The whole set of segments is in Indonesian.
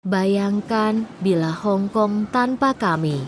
Bayangkan bila Hong Kong tanpa kami.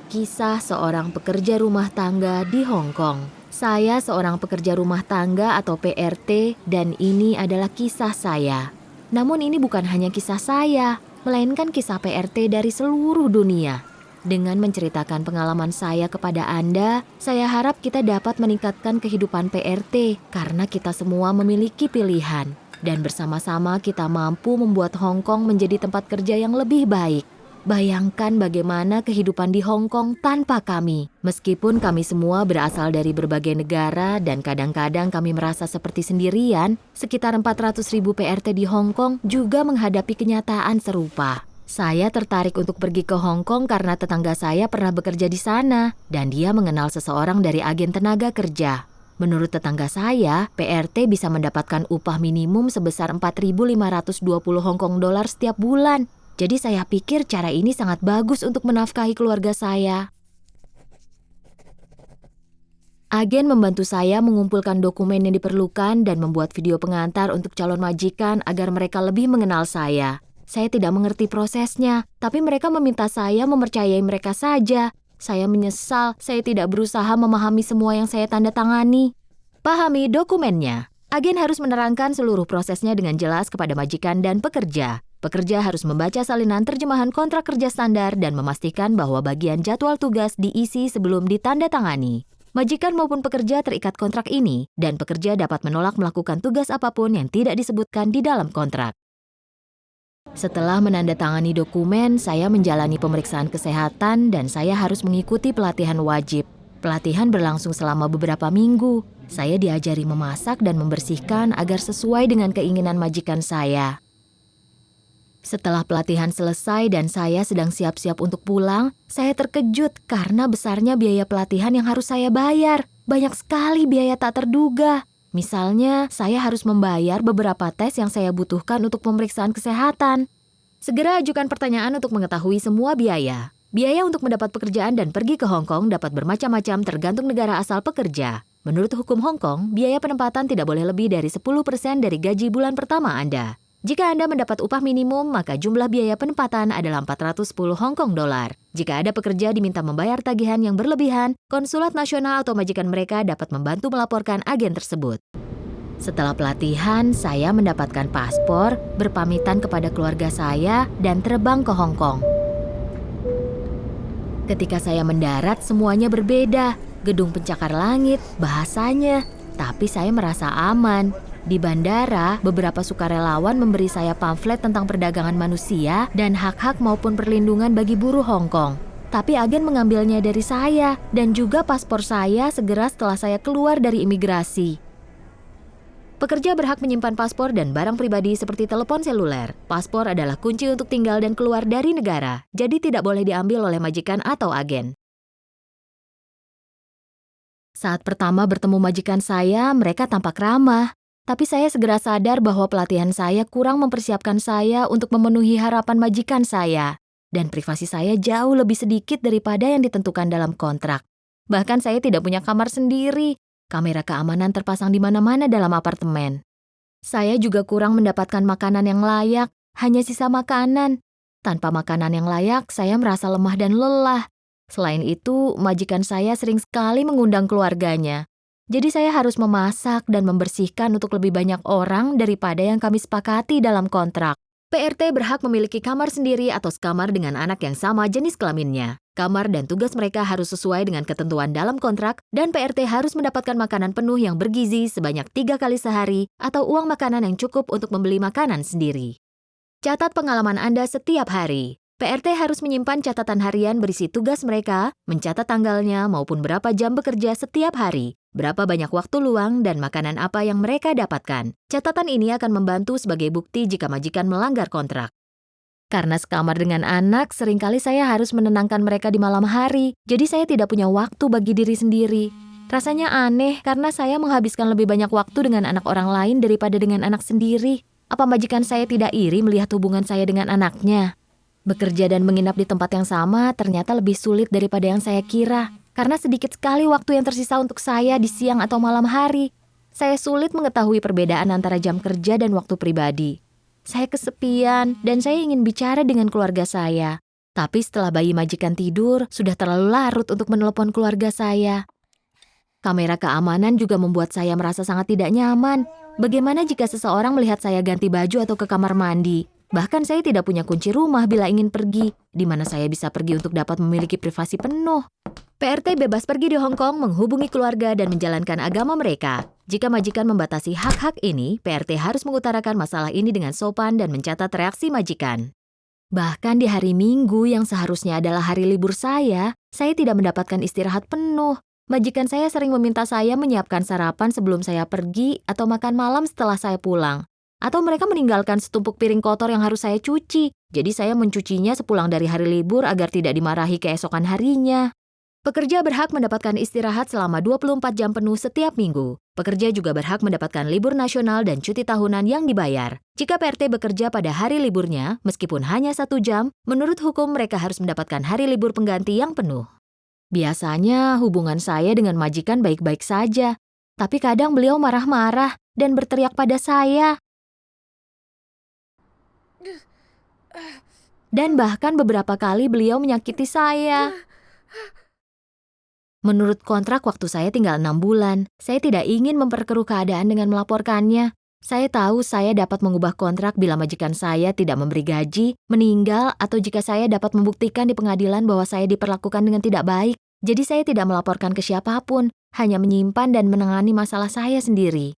Kisah seorang pekerja rumah tangga di Hong Kong. Saya seorang pekerja rumah tangga atau PRT dan ini adalah kisah saya. Namun ini bukan hanya kisah saya, melainkan kisah PRT dari seluruh dunia. Dengan menceritakan pengalaman saya kepada Anda, saya harap kita dapat meningkatkan kehidupan PRT karena kita semua memiliki pilihan. Dan bersama-sama kita mampu membuat Hong Kong menjadi tempat kerja yang lebih baik. Bayangkan bagaimana kehidupan di Hong Kong tanpa kami. Meskipun kami semua berasal dari berbagai negara dan kadang-kadang kami merasa seperti sendirian, sekitar 400.000 PRT di Hong Kong juga menghadapi kenyataan serupa. Saya tertarik untuk pergi ke Hong Kong karena tetangga saya pernah bekerja di sana dan dia mengenal seseorang dari agen tenaga kerja. Menurut tetangga saya, PRT bisa mendapatkan upah minimum sebesar 4.520 Hong Kong dolar setiap bulan. Jadi saya pikir cara ini sangat bagus untuk menafkahi keluarga saya. Agen membantu saya mengumpulkan dokumen yang diperlukan dan membuat video pengantar untuk calon majikan agar mereka lebih mengenal saya. Saya tidak mengerti prosesnya, tapi mereka meminta saya mempercayai mereka saja. Saya menyesal, saya tidak berusaha memahami semua yang saya tanda tangani. Pahami dokumennya. Agen harus menerangkan seluruh prosesnya dengan jelas kepada majikan dan pekerja. Pekerja harus membaca salinan terjemahan kontrak kerja standar dan memastikan bahwa bagian jadwal tugas diisi sebelum ditandatangani. Majikan maupun pekerja terikat kontrak ini, dan pekerja dapat menolak melakukan tugas apapun yang tidak disebutkan di dalam kontrak. Setelah menandatangani dokumen, saya menjalani pemeriksaan kesehatan dan saya harus mengikuti pelatihan wajib. Pelatihan berlangsung selama beberapa minggu. Saya diajari memasak dan membersihkan agar sesuai dengan keinginan majikan saya. Setelah pelatihan selesai dan saya sedang siap-siap untuk pulang, saya terkejut karena besarnya biaya pelatihan yang harus saya bayar. Banyak sekali biaya tak terduga. Misalnya, saya harus membayar beberapa tes yang saya butuhkan untuk pemeriksaan kesehatan. Segera ajukan pertanyaan untuk mengetahui semua biaya. Biaya untuk mendapat pekerjaan dan pergi ke Hong Kong dapat bermacam-macam tergantung negara asal pekerja. Menurut hukum Hong Kong, biaya penempatan tidak boleh lebih dari 10% dari gaji bulan pertama Anda. Jika Anda mendapat upah minimum, maka jumlah biaya penempatan adalah 410 Hong Kong dolar. Jika ada pekerja diminta membayar tagihan yang berlebihan, konsulat nasional atau majikan mereka dapat membantu melaporkan agen tersebut. Setelah pelatihan, saya mendapatkan paspor, berpamitan kepada keluarga saya, dan terbang ke Hong Kong. Ketika saya mendarat, semuanya berbeda. Gedung pencakar langit, bahasanya. Tapi saya merasa aman. Di bandara, beberapa sukarelawan memberi saya pamflet tentang perdagangan manusia dan hak-hak maupun perlindungan bagi buruh Hong Kong. Tapi agen mengambilnya dari saya dan juga paspor saya segera setelah saya keluar dari imigrasi. Pekerja berhak menyimpan paspor dan barang pribadi seperti telepon seluler. Paspor adalah kunci untuk tinggal dan keluar dari negara, jadi tidak boleh diambil oleh majikan atau agen. Saat pertama bertemu majikan saya, mereka tampak ramah. Tapi saya segera sadar bahwa pelatihan saya kurang mempersiapkan saya untuk memenuhi harapan majikan saya. Dan privasi saya jauh lebih sedikit daripada yang ditentukan dalam kontrak. Bahkan saya tidak punya kamar sendiri. Kamera keamanan terpasang di mana-mana dalam apartemen. Saya juga kurang mendapatkan makanan yang layak, hanya sisa makanan. Tanpa makanan yang layak, saya merasa lemah dan lelah. Selain itu, majikan saya sering sekali mengundang keluarganya. Jadi saya harus memasak dan membersihkan untuk lebih banyak orang daripada yang kami sepakati dalam kontrak. PRT berhak memiliki kamar sendiri atau sekamar dengan anak yang sama jenis kelaminnya. Kamar dan tugas mereka harus sesuai dengan ketentuan dalam kontrak dan PRT harus mendapatkan makanan penuh yang bergizi sebanyak 3 kali sehari atau uang makanan yang cukup untuk membeli makanan sendiri. Catat pengalaman Anda setiap hari. PRT harus menyimpan catatan harian berisi tugas mereka, mencatat tanggalnya maupun berapa jam bekerja setiap hari, berapa banyak waktu luang dan makanan apa yang mereka dapatkan. Catatan ini akan membantu sebagai bukti jika majikan melanggar kontrak. Karena sekamar dengan anak, seringkali saya harus menenangkan mereka di malam hari, jadi saya tidak punya waktu bagi diri sendiri. Rasanya aneh karena saya menghabiskan lebih banyak waktu dengan anak orang lain daripada dengan anak sendiri. Apa majikan saya tidak iri melihat hubungan saya dengan anaknya? Bekerja dan menginap di tempat yang sama ternyata lebih sulit daripada yang saya kira. Karena sedikit sekali waktu yang tersisa untuk saya di siang atau malam hari. Saya sulit mengetahui perbedaan antara jam kerja dan waktu pribadi. Saya kesepian dan saya ingin bicara dengan keluarga saya. Tapi setelah bayi majikan tidur, sudah terlalu larut untuk menelepon keluarga saya. Kamera keamanan juga membuat saya merasa sangat tidak nyaman. Bagaimana jika seseorang melihat saya ganti baju atau ke kamar mandi? Bahkan saya tidak punya kunci rumah bila ingin pergi, di mana saya bisa pergi untuk dapat memiliki privasi penuh. PRT bebas pergi di Hong Kong, menghubungi keluarga dan menjalankan agama mereka. Jika majikan membatasi hak-hak ini, PRT harus mengutarakan masalah ini dengan sopan dan mencatat reaksi majikan. Bahkan di hari Minggu yang seharusnya adalah hari libur saya tidak mendapatkan istirahat penuh. Majikan saya sering meminta saya menyiapkan sarapan sebelum saya pergi atau makan malam setelah saya pulang. Atau mereka meninggalkan setumpuk piring kotor yang harus saya cuci. Jadi saya mencucinya sepulang dari hari libur agar tidak dimarahi keesokan harinya. Pekerja berhak mendapatkan istirahat selama 24 jam penuh setiap minggu. Pekerja juga berhak mendapatkan libur nasional dan cuti tahunan yang dibayar. Jika PRT bekerja pada hari liburnya, meskipun hanya 1 jam, menurut hukum mereka harus mendapatkan hari libur pengganti yang penuh. Biasanya hubungan saya dengan majikan baik-baik saja, tapi kadang beliau marah-marah dan berteriak pada saya. Dan bahkan beberapa kali beliau menyakiti saya. Menurut kontrak waktu saya tinggal 6 bulan, saya tidak ingin memperkeruh keadaan dengan melaporkannya. Saya tahu saya dapat mengubah kontrak bila majikan saya tidak memberi gaji, meninggal, atau jika saya dapat membuktikan di pengadilan bahwa saya diperlakukan dengan tidak baik. Jadi saya tidak melaporkan ke siapapun, hanya menyimpan dan menangani masalah saya sendiri.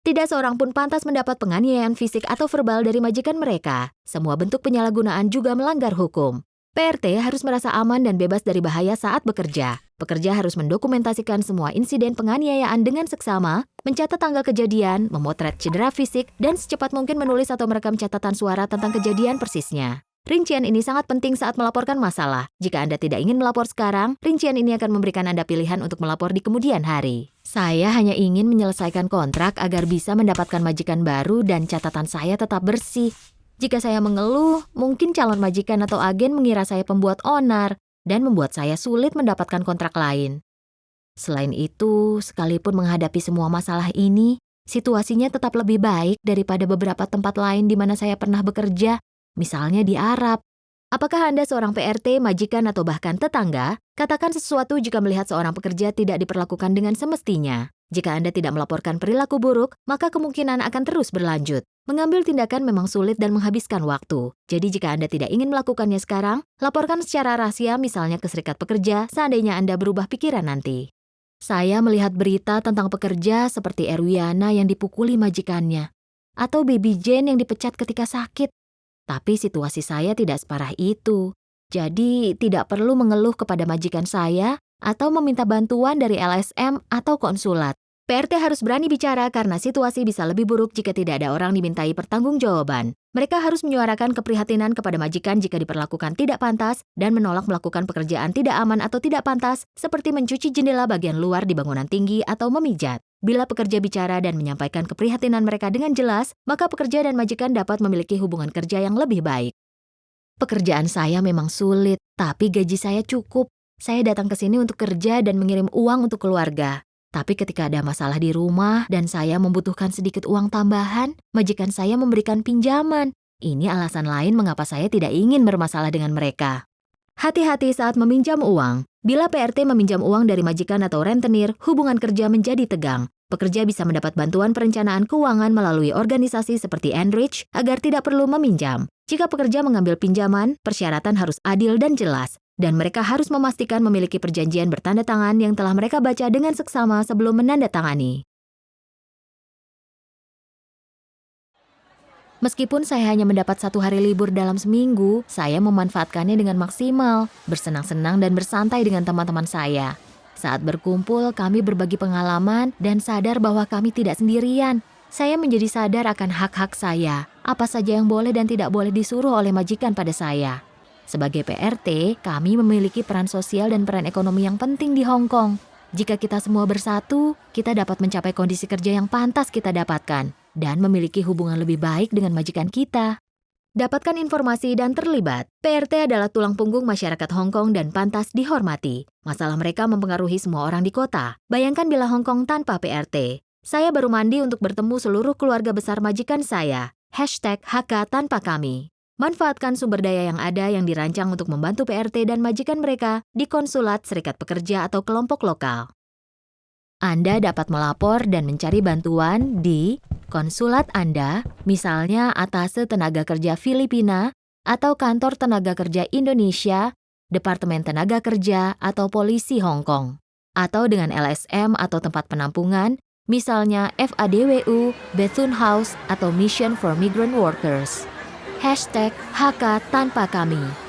Tidak seorang pun pantas mendapat penganiayaan fisik atau verbal dari majikan mereka. Semua bentuk penyalahgunaan juga melanggar hukum. PRT harus merasa aman dan bebas dari bahaya saat bekerja. Pekerja harus mendokumentasikan semua insiden penganiayaan dengan seksama, mencatat tanggal kejadian, memotret cedera fisik, dan secepat mungkin menulis atau merekam catatan suara tentang kejadian persisnya. Rincian ini sangat penting saat melaporkan masalah. Jika Anda tidak ingin melapor sekarang, rincian ini akan memberikan Anda pilihan untuk melapor di kemudian hari. Saya hanya ingin menyelesaikan kontrak agar bisa mendapatkan majikan baru dan catatan saya tetap bersih. Jika saya mengeluh, mungkin calon majikan atau agen mengira saya pembuat onar dan membuat saya sulit mendapatkan kontrak lain. Selain itu, sekalipun menghadapi semua masalah ini, situasinya tetap lebih baik daripada beberapa tempat lain di mana saya pernah bekerja, misalnya di Arab. Apakah Anda seorang PRT, majikan, atau bahkan tetangga? Katakan sesuatu jika melihat seorang pekerja tidak diperlakukan dengan semestinya. Jika Anda tidak melaporkan perilaku buruk, maka kemungkinan akan terus berlanjut. Mengambil tindakan memang sulit dan menghabiskan waktu. Jadi jika Anda tidak ingin melakukannya sekarang, laporkan secara rahasia misalnya ke serikat pekerja seandainya Anda berubah pikiran nanti. Saya melihat berita tentang pekerja seperti Erwiana yang dipukuli majikannya, atau Baby Jane yang dipecat ketika sakit. Tapi situasi saya tidak separah itu. Jadi tidak perlu mengeluh kepada majikan saya atau meminta bantuan dari LSM atau konsulat. PRT harus berani bicara karena situasi bisa lebih buruk jika tidak ada orang dimintai pertanggungjawaban. Mereka harus menyuarakan keprihatinan kepada majikan jika diperlakukan tidak pantas dan menolak melakukan pekerjaan tidak aman atau tidak pantas seperti mencuci jendela bagian luar di bangunan tinggi atau memijat. Bila pekerja bicara dan menyampaikan keprihatinan mereka dengan jelas, maka pekerja dan majikan dapat memiliki hubungan kerja yang lebih baik. Pekerjaan saya memang sulit, tapi gaji saya cukup. Saya datang ke sini untuk kerja dan mengirim uang untuk keluarga. Tapi ketika ada masalah di rumah dan saya membutuhkan sedikit uang tambahan, majikan saya memberikan pinjaman. Ini alasan lain mengapa saya tidak ingin bermasalah dengan mereka. Hati-hati saat meminjam uang. Bila PRT meminjam uang dari majikan atau rentenir, hubungan kerja menjadi tegang. Pekerja bisa mendapat bantuan perencanaan keuangan melalui organisasi seperti Enrich agar tidak perlu meminjam. Jika pekerja mengambil pinjaman, persyaratan harus adil dan jelas. Dan mereka harus memastikan memiliki perjanjian bertanda tangan yang telah mereka baca dengan seksama sebelum menandatangani. Meskipun saya hanya mendapat 1 hari libur dalam seminggu, saya memanfaatkannya dengan maksimal, bersenang-senang dan bersantai dengan teman-teman saya. Saat berkumpul, kami berbagi pengalaman dan sadar bahwa kami tidak sendirian. Saya menjadi sadar akan hak-hak saya, apa saja yang boleh dan tidak boleh disuruh oleh majikan pada saya. Sebagai PRT, kami memiliki peran sosial dan peran ekonomi yang penting di Hong Kong. Jika kita semua bersatu, kita dapat mencapai kondisi kerja yang pantas kita dapatkan dan memiliki hubungan lebih baik dengan majikan kita. Dapatkan informasi dan terlibat. PRT adalah tulang punggung masyarakat Hong Kong dan pantas dihormati. Masalah mereka mempengaruhi semua orang di kota. Bayangkan bila Hong Kong tanpa PRT. Saya baru mandi untuk bertemu seluruh keluarga besar majikan saya. #HK tanpa kami. Manfaatkan sumber daya yang ada yang dirancang untuk membantu PRT dan majikan mereka di konsulat, serikat pekerja, atau kelompok lokal. Anda dapat melapor dan mencari bantuan di konsulat Anda, misalnya Atase Tenaga Kerja Filipina, atau Kantor Tenaga Kerja Indonesia, Departemen Tenaga Kerja, atau Polisi Hong Kong. Atau dengan LSM atau tempat penampungan, misalnya FADWU, Bethune House, atau Mission for Migrant Workers. #HK tanpa kami.